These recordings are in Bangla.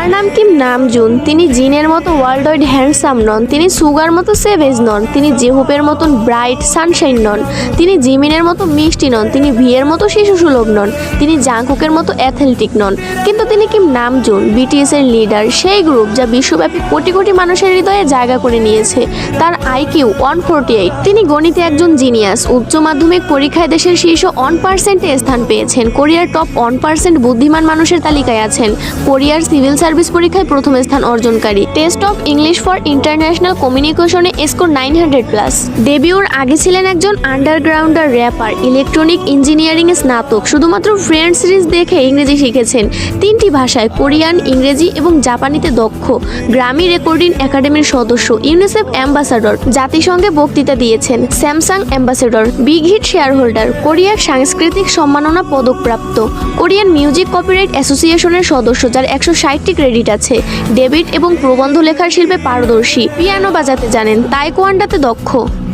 তার নাম কিম নামজুন। তিনি জিনের মতো ওয়ার্ল্ড ওয়াইড হ্যান্ডসাম নন, তিনি সুগার মতো সেভেজ নন, তিনি জেহুপের মতন ব্রাইট সানশাইন নন, তিনি জিমিনের মতো মিষ্টি নন, তিনি ভিয়ের মতো শিশু সুলভ নন, তিনি জাংকুকের মতো অ্যাথলেটিক নন। কিন্তু তিনি কিম নামজুন, বিটিএস এর লিডার, সেই গ্রুপ যা বিশ্বব্যাপী কোটি কোটি মানুষের হৃদয়ে জায়গা করে নিয়েছে। তার আইকিউ 148। তিনি গণিতে একজন জিনিয়াস। উচ্চ মাধ্যমিক পরীক্ষায় দেশের শীর্ষ 1%-এ স্থান পেয়েছেন। কোরিয়ার টপ 1% বুদ্ধিমান মানুষের তালিকায় আছেন। কোরিয়ার সিভিল সার্ভিস পরীক্ষায় প্রথম স্থান অর্জনকারী। Test of English for international কমিউনিকেশনে স্কোর 900+। ডেবিউর আগে ছিলেন একজন আন্ডারগ্রাউন্ডার র্যাপার, ইলেকট্রনিক ইঞ্জিনিয়ারিং এ স্নাতক। শুধুমাত্র ফ্রেন্ডস সিরিজ দেখে ইংরেজি শিখেছেন। 3টি ভাষায় কোরিয়ান, ইংরেজি এবং জাপানিতে দক্ষ। গ্রামি রেকর্ডিং একাডেমির সদস্য, ইউনিসেফ অ্যাম্বাসাডর, জাতিসংঘে বক্তৃতা দিয়েছেন, Samsung ambassador, big hit shareholder, কোরিয়ার সাংস্কৃতিক সম্মাননা পদকপ্রাপ্ত, কোরিয়ান মিউজিক কপিরাইট অ্যাসোসিয়েশনের সদস্য যার 160টি ক্রেডিট আছে, ডেবিট এবং প্রবন্ধ লেখার শিল্পে পারদর্শী, পিয়ানো বাজাতে জানেন, তাইকোয়ান্ডোতে দক্ষ,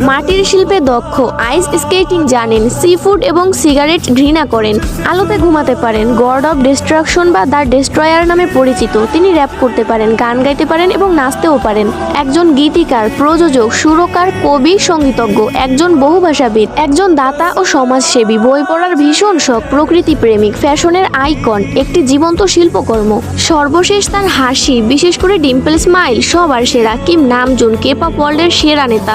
মাটির শিল্পে দক্ষ, আইস স্কেটিং জানেন, সি ফুড এবং সিগারেট ঘৃণা করেন, আলোতে ঘুমাতে পারেন, গড অফ ডিস্ট্রাকশন বা দ্য ডেস্ট্রয়ার নামে পরিচিত। তিনি র্যাপ করতে পারেন, গান গাইতে পারেন এবং নাচতেও পারেন। একজন গীতিকার, প্রযোজক, সুরকার, কবি, সঙ্গীতজ্ঞ, একজন বহুভাষাবিদ, একজন দাতা ও সমাজসেবী, বই পড়ার ভীষণ শখ, প্রকৃতি প্রেমিক, ফ্যাশনের আইকন, একটি জীবন্ত শিল্পকর্ম। সর্বশেষ তার হাসি, বিশেষ করে ডিম্পল স্মাইল সবার সেরা। কিম নামজুন কেপপ ওয়ার্ল্ডের সেরা নেতা।